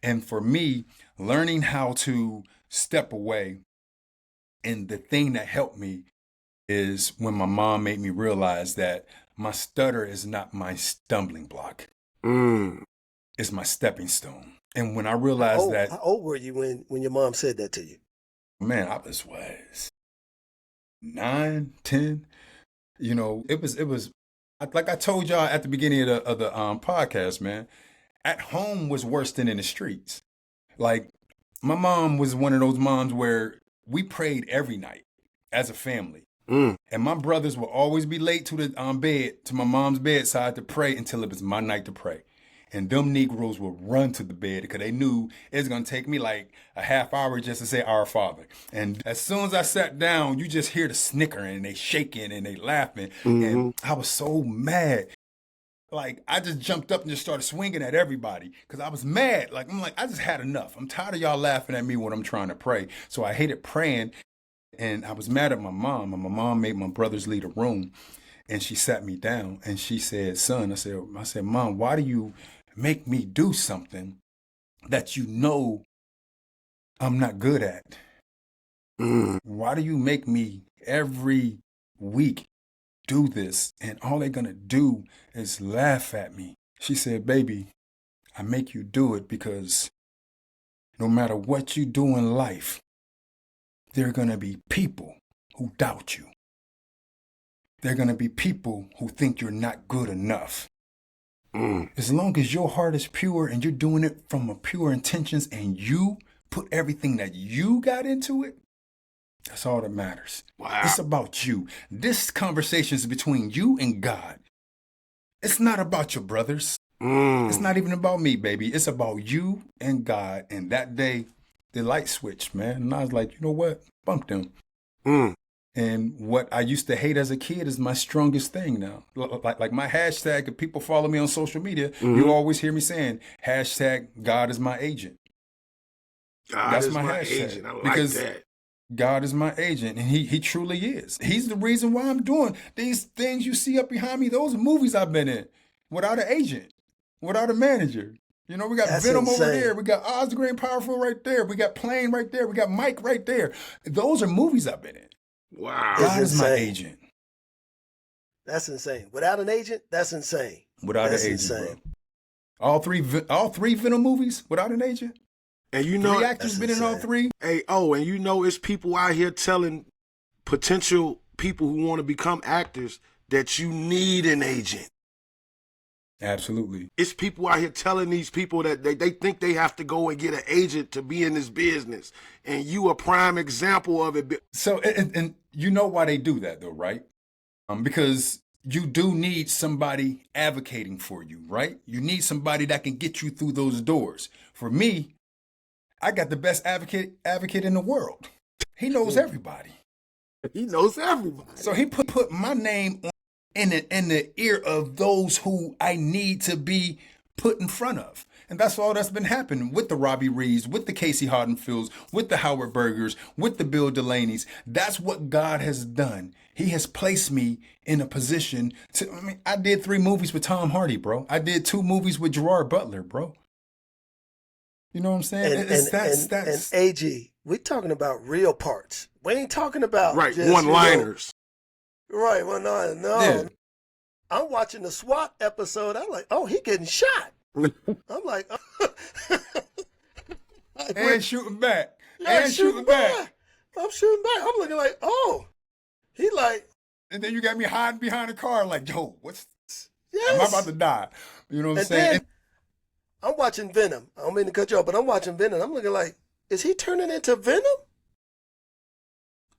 And for me, learning how to step away, and the thing that helped me is when my mom made me realize that my stutter is not my stumbling block. It's my stepping stone. And when I realized that... How old were you when your mom said that to you? Man, I was 9, 10. You know, it was like I told y'all at the beginning of the podcast, man, at home was worse than in the streets. Like, my mom was one of those moms where we prayed every night as a family. And my brothers would always be late to the bed, to my mom's bedside to pray until it was my night to pray. And them Negroes would run to the bed because they knew it was going to take me like a half hour just to say Our Father. And as soon as I sat down, you just hear the snickering and they shaking and they laughing. And I was so mad. Like, I just jumped up and just started swinging at everybody because I was mad. Like, I just had enough. I'm tired of y'all laughing at me when I'm trying to pray. So I hated praying. And I was mad at my mom. And my mom made my brothers leave the room. And she sat me down and she said, son, I said, Mom, why do you make me do something that you know I'm not good at? Why do you make me every week do this? And all they're going to do is laugh at me. She said, baby, I make you do it because no matter what you do in life, there are going to be people who doubt you. There are going to be people who think you're not good enough. As long as your heart is pure and you're doing it from a pure intentions and you put everything that you got into it, that's all that matters. Wow. It's about you. This conversation is between you and God. It's not about your brothers. It's not even about me, baby. It's about you and God. And that day, the light switched, man. And I was like, you know what? Bunk them. And what I used to hate as a kid is my strongest thing now. Like my hashtag, if people follow me on social media, you always hear me saying, hashtag God is my agent. That's my hashtag. Agent. I like because that. God is my agent, and he truly is. He's the reason why I'm doing these things you see up behind me. Those are movies I've been in without an agent, without a manager. You know, we got Venom over there. We got Oz the Great and Powerful right there. We got Plane right there. We got Mike right there. Those are movies I've been in. Wow. God is my agent. That's insane. Without an agent, that's insane. Without an agent, bro. All three Venom movies without an agent? And you know, 3 actors been in all 3? Hey, and you know it's people out here telling potential people who want to become actors that you need an agent. Absolutely. It's people out here telling these people that they think they have to go and get an agent to be in this business. And you a prime example of it. So, and you know why they do that though, right? Because you do need somebody advocating for you, right? You need somebody that can get you through those doors. For me, I got the best advocate in the world. He knows everybody. He knows everybody. So he put my name on in the ear of those who I need to be put in front of. And that's all that's been happening with the Robbie Reeves, with the Casey Hardenfields, with the Howard Bergers, with the Bill Delaney's. That's what God has done. He has placed me in a position to, I did 3 movies with Tom Hardy, bro. I did 2 movies with Gerard Butler, bro. You know what I'm saying? And Agee, we're talking about real parts. We ain't talking about just, one-liners. Right, well, no. Yeah. I'm watching the SWAT episode. I'm like, oh, he getting shot. I'm like, and shooting back. Yeah, and shooting back. I'm shooting back. I'm looking like, oh, he like. And then you got me hiding behind a car like, yo, what's this? Yes. Am I about to die? You know what I'm saying? Then, I'm watching Venom. I don't mean to cut you off, but I'm watching Venom. I'm looking like, is he turning into Venom?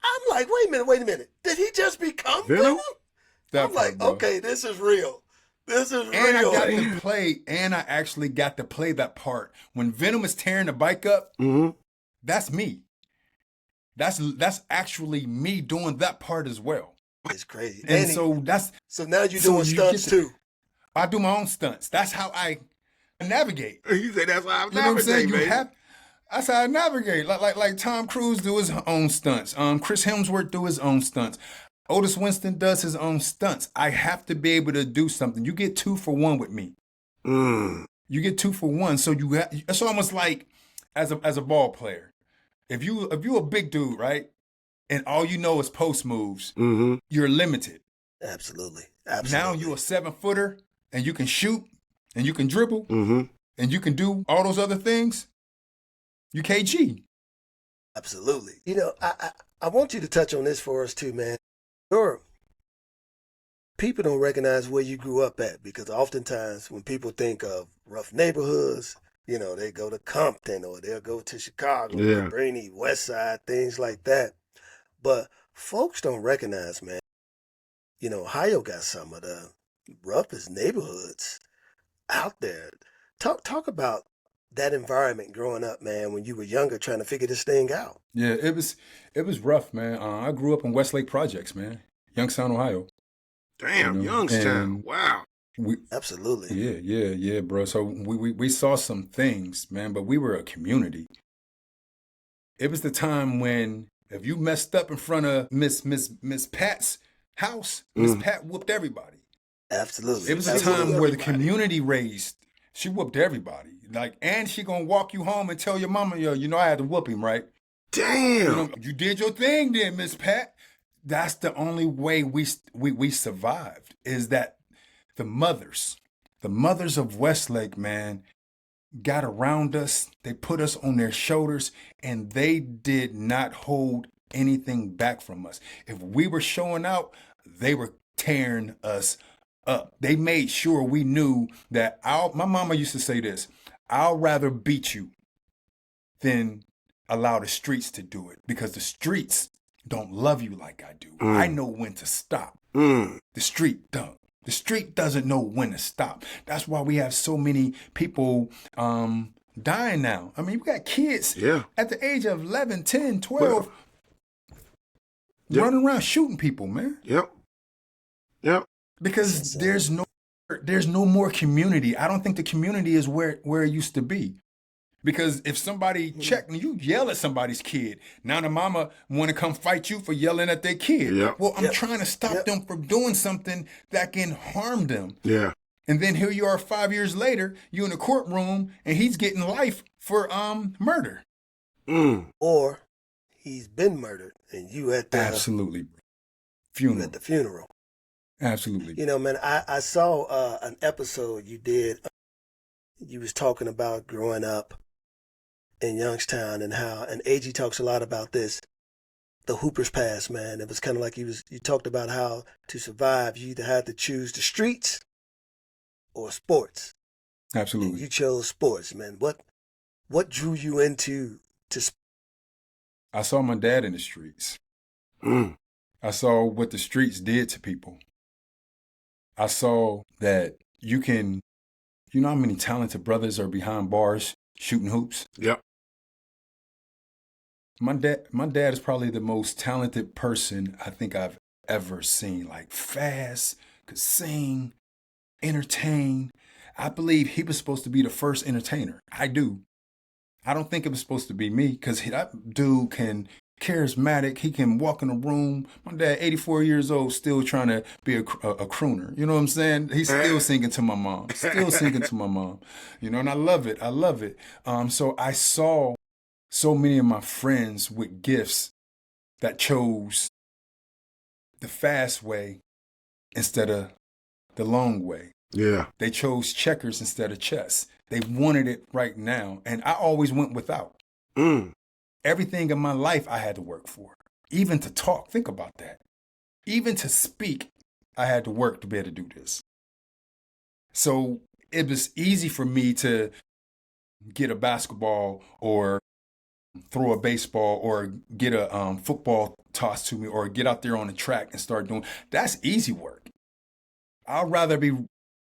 I'm like, wait a minute. Did he just become Venom? I'm like, okay, this is real. This is real. I actually got to play that part. When Venom is tearing the bike up, that's me. That's actually me doing that part as well. It's crazy. And so now you're doing stunts too. I do my own stunts. That's how I navigate. You say that's how I navigate, you know what I'm saying? baby. That's how I navigate. Like Tom Cruise do his own stunts. Chris Hemsworth do his own stunts. Otis Winston does his own stunts. I have to be able to do something. You get 2 for 1 with me. You get 2 for 1. So it's almost like as a ball player. If you a big dude, right, and all you know is post moves, you're limited. Absolutely. Now you're a 7-footer and you can shoot and you can dribble and you can do all those other things. You KG. Absolutely. You know, I want you to touch on this for us too, man. Sure. People don't recognize where you grew up at, because oftentimes when people think of rough neighborhoods, you know, they go to Compton or they'll go to Chicago, Brainy, West Side, things like that. But folks don't recognize, man, you know, Ohio got some of the roughest neighborhoods out there. Talk about that environment growing up, man, when you were younger trying to figure this thing out. Yeah, it was rough, man. I grew up in Westlake Projects, man. Youngstown, Ohio. Damn, Youngstown. Wow. Absolutely. Yeah, bro. So we saw some things, man, but we were a community. It was the time when if you messed up in front of Miss Pat's house, Miss Pat whooped everybody. Absolutely. It was a time where the community raised. She whooped everybody. Like, and she gonna walk you home and tell your mama, yo, you know I had to whoop him, right? Damn. You did your thing then, Miss Pat. That's the only way we survived, is that the mothers of Westlake, man, got around us. They put us on their shoulders, and they did not hold anything back from us. If we were showing out, they were tearing us up. They made sure we knew that my mama used to say this, I'll rather beat you than allow the streets to do it, because the streets don't love you like I do. I know when to stop. The street don't. The street doesn't know when to stop. That's why we have so many people dying now. I mean, we got kids at the age of 11, 10, 12 running around shooting people, man. Yep. Because there's no more community. I don't think the community is where it used to be. Because if somebody checked and you yell at somebody's kid, now the mama want to come fight you for yelling at their kid. Well, I'm trying to stop them from doing something that can harm them. And then here you are 5 years later, you in the courtroom and he's getting life for murder. Or he's been murdered and you at the funeral. You at the funeral. Absolutely. You know, man, I saw an episode you did. You was talking about growing up in Youngstown and Agee talks a lot about this, the Hooper's Pass, man. It was kind of like you talked about how to survive, you either had to choose the streets or sports. Absolutely. And you chose sports, man. What drew you into sports? I saw my dad in the streets. I saw what the streets did to people. I saw that you know how many talented brothers are behind bars shooting hoops? Yep. My dad is probably the most talented person I think I've ever seen. Like, fast, could sing, entertain. I believe he was supposed to be the first entertainer. I do. I don't think it was supposed to be me, because that dude charismatic. He can walk in a room. My dad, 84 years old, still trying to be a crooner. You know what I'm saying? He's still singing to my mom. You know, and I love it. So I saw so many of my friends with gifts that chose the fast way instead of the long way. Yeah. They chose checkers instead of chess. They wanted it right now. And I always went without. Everything in my life I had to work for. Even to talk, think about that. Even to speak, I had to work to be able to do this. So it was easy for me to get a basketball or throw a baseball or get a football tossed to me or get out there on the track and start doing. That's easy work. I'd rather be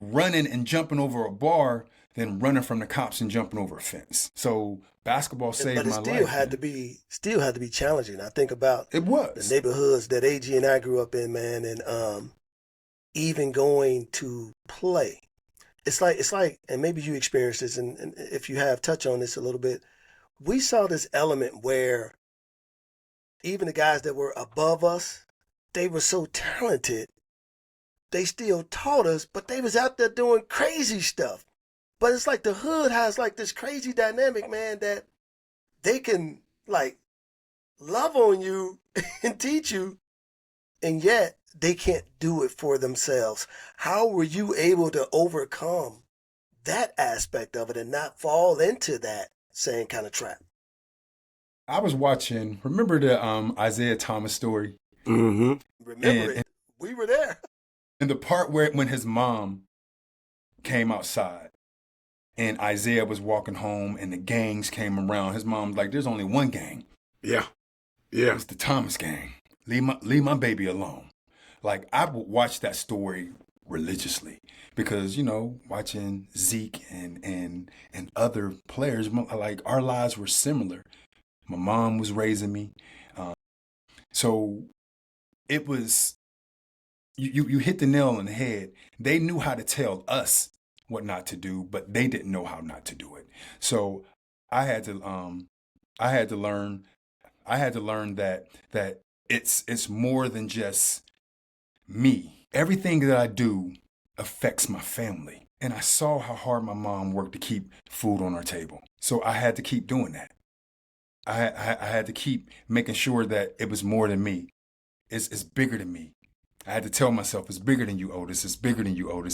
running and jumping over a bar than running from the cops and jumping over a fence. So basketball saved my life. But it still had to be challenging. I think about the neighborhoods that Agee and I grew up in, man, and even going to play. It's like, and maybe you experienced this, and if you have, touch on this a little bit. We saw this element where even the guys that were above us, they were so talented, they still taught us, but they was out there doing crazy stuff. But it's like the hood has like this crazy dynamic, man, that they can like love on you and teach you, and yet they can't do it for themselves. How were you able to overcome that aspect of it and not fall into that same kind of trap? I was watching, remember the Isaiah Thomas story? Mm-hmm. Remember it. We were there. And the part where when his mom came outside and Isaiah was walking home and the gangs came around, his mom's like, there's only one gang. Yeah. Yeah. It's the Thomas gang. Leave my baby alone. Like, I would watch that story religiously because, you know, watching Zeke and other players, like, our lives were similar. My mom was raising me. So it was, you hit the nail on the head. They knew how to tell us what not to do, but they didn't know how not to do it. So I had to learn that it's more than just me. Everything that I do affects my family. And I saw how hard my mom worked to keep food on our table. So I had to keep doing that. I had to keep making sure that it was more than me. It's bigger than me. I had to tell myself, it's bigger than you, Otis. It's bigger than you, Otis.